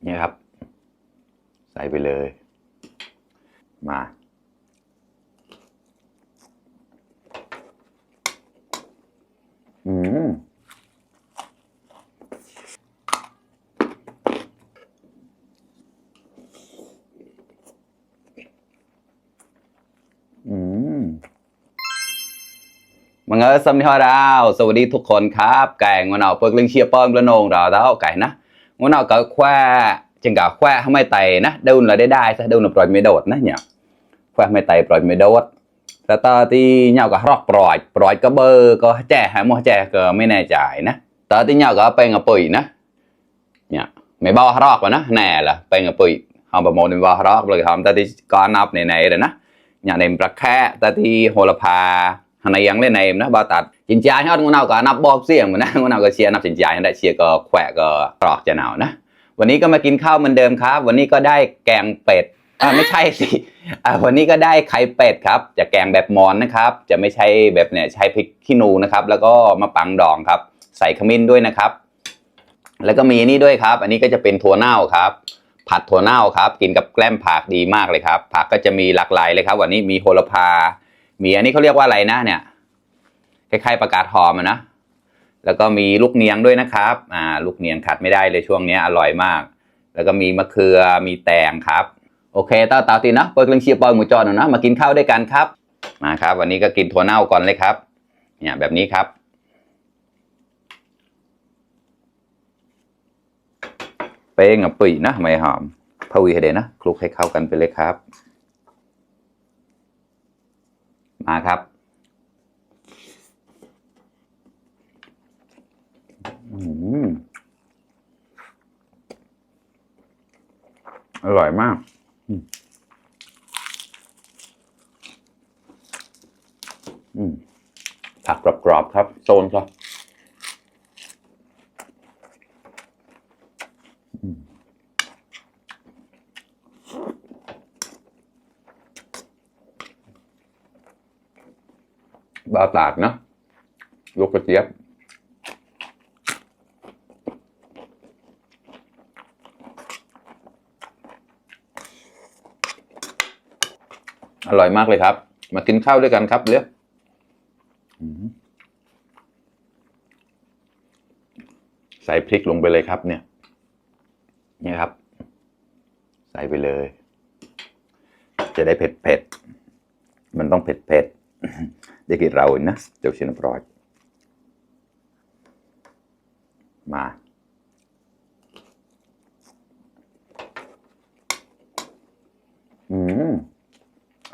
นี่ครับใส่ไปเลยมาอืมมังเออสำนีฮอดาวสวัสดีทุกคนครับไก่งวนเอาเปิกลิงเชียร์ป้อมกระนงเราแล้วไก่นะงวนเอาก็แควจึงกับแควทำไมไตนะดูนเราได้ซะดูนปล่อยไม่โดดนะเนี่ยแควไม่ไตปล่อยไม่โดดแต่ตอนที่เงาก็รอกปล่อยก็เบอร์ก็แจ่หามัวแจ่ก็ไม่แน่ใจนะตอนที่เงาก็เป็นกับปุ๋ยนะเนี่ยไม่บ้ารอกวะนะแน่ละเป็นกับปุ๋ยหอมประมวลเป็นบ้ารอกเลยหอมแต่ที่ก้อนนับในเลยนะอย่างในประแค่แต่ที่โหระพาในยังเล่นในนะบาตัดจินจายยอดงูเน่าก็นับบอกเสียงเหมือนนะงูเน่าก็เชียร์นับจินจายได้เชียร์ก็แขวะก็กรอกจะหนาวนะวันนี้ก็มากินข้าวเหมือนเดิมครับวันนี้ก็ได้แกงเป็ดไม่ใช่สิวันนี้ก็ได้ไข่เป็ดครับจะแกงแบบมอนนะครับจะไม่ใช่แบบเนี่ยใช้พริกขี้หนูนะครับแล้วก็มะปังดองครับใส่ขมิ้นด้วยนะครับแล้วก็มีนี่ด้วยครับอันนี้ก็จะเป็นถั่วเน่าครับผัดถั่วเน่าครับกินกับแกล้มผักดีมากเลยครับผักก็จะมีหลากหลายเลยครับวันนี้มีโหระพามีอันนี้เขาเรียกว่าอะไรนะเนี่ยคล้ายๆประกาศหอมนะแล้วก็มีลูกเนียงด้วยนะครับลูกเนียงขาดไม่ได้เลยช่วงนี้อร่อยมากแล้วก็มีมะเขือมีแตงครับโอเคต่อตีนะเปิดเรื่องเชียร์บอลหมูจอหน่อยนะมากินข้าวด้วยกันครับมาครับวันนี้ก็กินถั่วเน่าก่อนเลยครับเนี่ยแบบนี้ครับเป้งกับปุ๋ยนะไม่หอมพะวีให้เดนะคลุกให้เข้ากันไปเลยครับมาครับอร่อยมากผักกรอบๆครับโซนครับบาตาดนะลูกกระเจี๊ยบอร่อยมากเลยครับมากินข้าวด้วยกันครับเรียกใส่พริกลงไปเลยครับเนี่ยครับใส่ไปเลยจะได้เผ็ดมันต้องเผ็ดเด็กเรานะเดี๋ยวชิมปรอยมา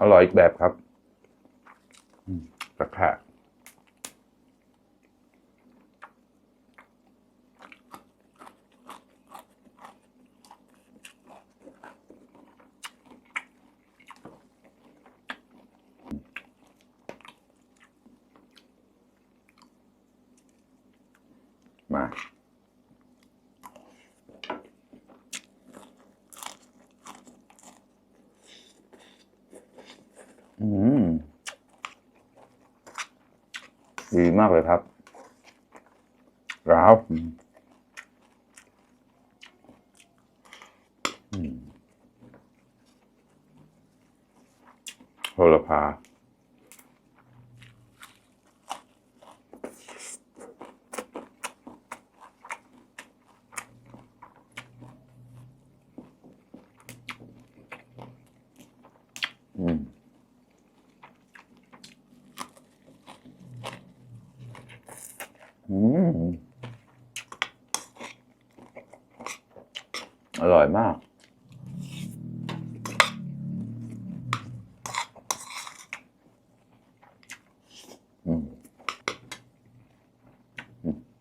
อร่อยอีกแบบครับกระแค่มาดีมากเลยครับร้าวโหระพาอร่อยมาก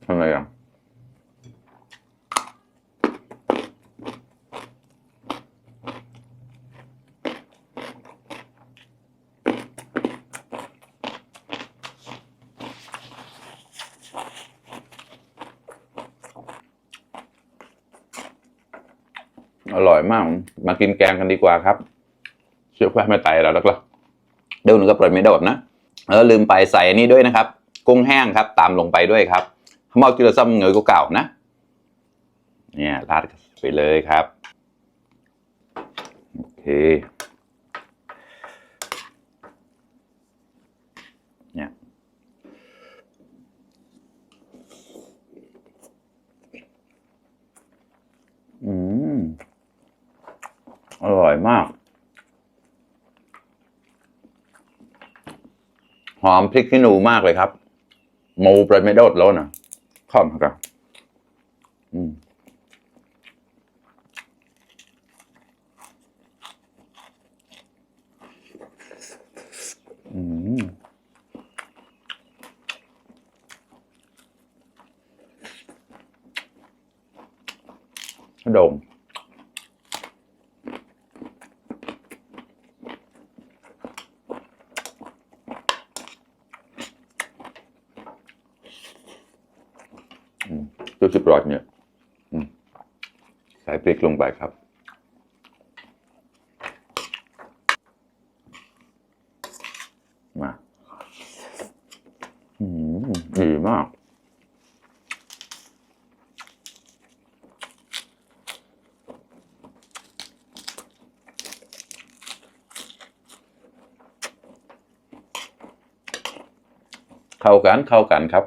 ทำไมอ่ะอร่อยมากมากินแกงกันดีกว่าครับเชื่อแค่ไม่ไตแล้วแล้วเดี๋ยวหนูก็ปล่อยไม่โดดนะลืมไปใส่นี่ด้วยนะครับกุ้งแห้งครับตามลงไปด้วยครับหม้อกิโลซ้ำเงยก็เก่านะเนี่ยราด ไปเลยครับโอเคเนี่ยอร่อยมากหอมพริกขี้หนูมากเลยครับหมูปลาไม่โดดแล้วนะข้าวมันกันโด่งตัวสุดยอดเนี่ยใส่พริกลงไปครับมาดีมากเข้ากันครับ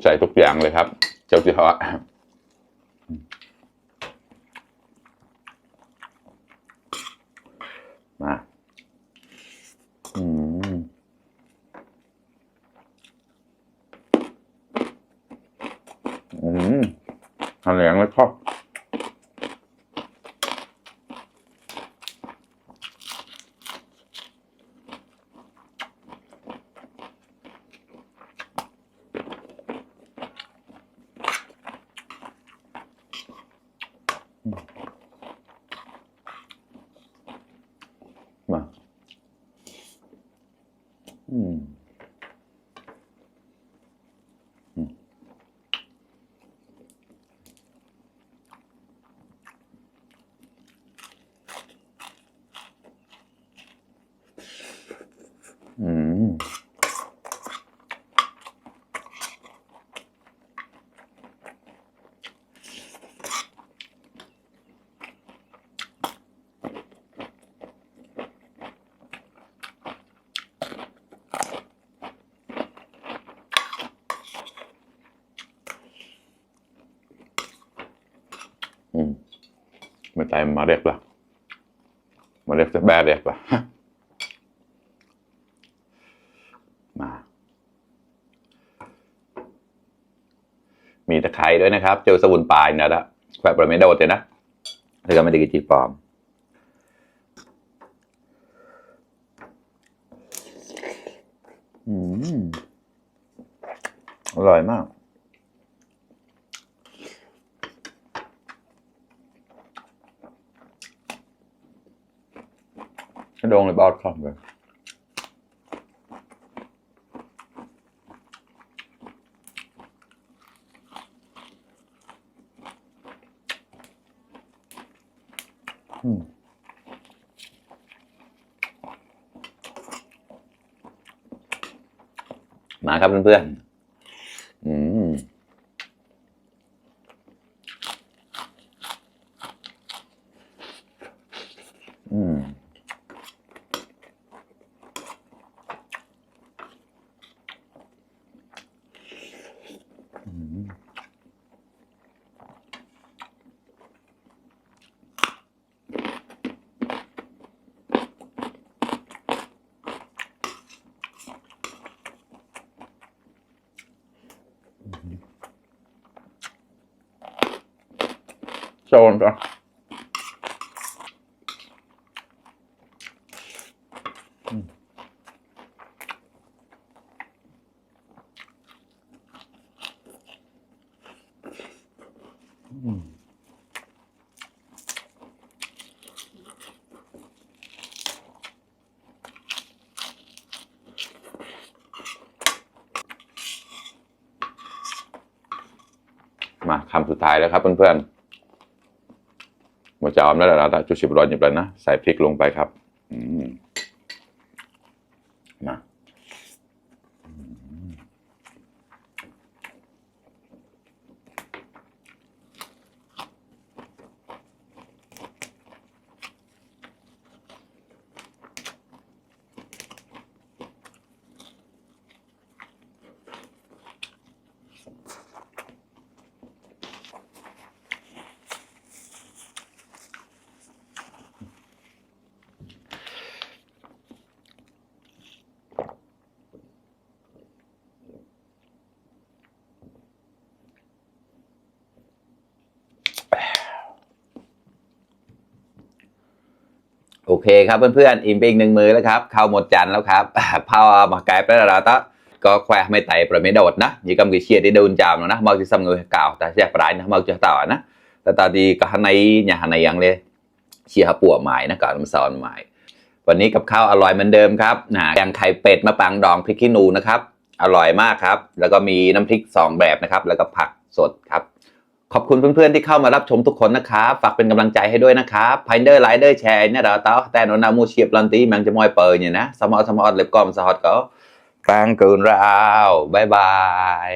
ใส่ทุกอย่างเลยครับเจ้าที่ฮะมาทำอย่างแล้วชอบมาไม่ตายมาเรียกละมาเรียกจะแบเรียกละมามีตะไคร้ด้วยนะครับเจอสมุนไพรนะแควะปลาไม่โดดเลยนะแล้วก็ไม่ได้กินจีปอมอร่อยมากโดงเลยบอสคอมเลยมาครับเพื่อนโซนก็มาคำสุดท้ายแล้วครับเพื่อนๆ มันจะออมแล้วเราจุดชิบร้อนอยู่แล้วนะใส่พริกลงไปครับมาโอเคครับเพื่อนๆอิ่มไปอีก1 มื้อแล้วครับข้าวหมดจานแล้วครับพามาไกลไปแล้วตะก็แควไม่ไต่ประไม่โดดนะยี่กำกิเชียที่โดนจามแล้วนะมาที่ซ้ำเงยเก่าแต่แยกปลายนะมาจะต่อนะแต่ตอนที่ก็ในnhà hàng nàyยังเลยเชียร์ปัวหมายนะก่อนมาสอนหมายวันนี้กับข้าวอร่อยเหมือนเดิมครับแกงไข่เป็ดมะปรางดองพริกขี้หนูนะครับอร่อยมากครับแล้วก็มีน้ำพริก2 แบบนะครับแล้วก็ผักสดครับขอบคุณเพื่อนๆที่เข้ามารับชมทุกคนนะครับฝากเป็นกำลังใจให้ด้วยนะครับไพเดอร์ไลเดอร์แชร์เนี่ยเราต้อแต่นนามูเชียบลันตีมันจะมอยเปิดเนี่ยนะสมอเล็บกอมสฮอตก็กลางเกินราวบายบาย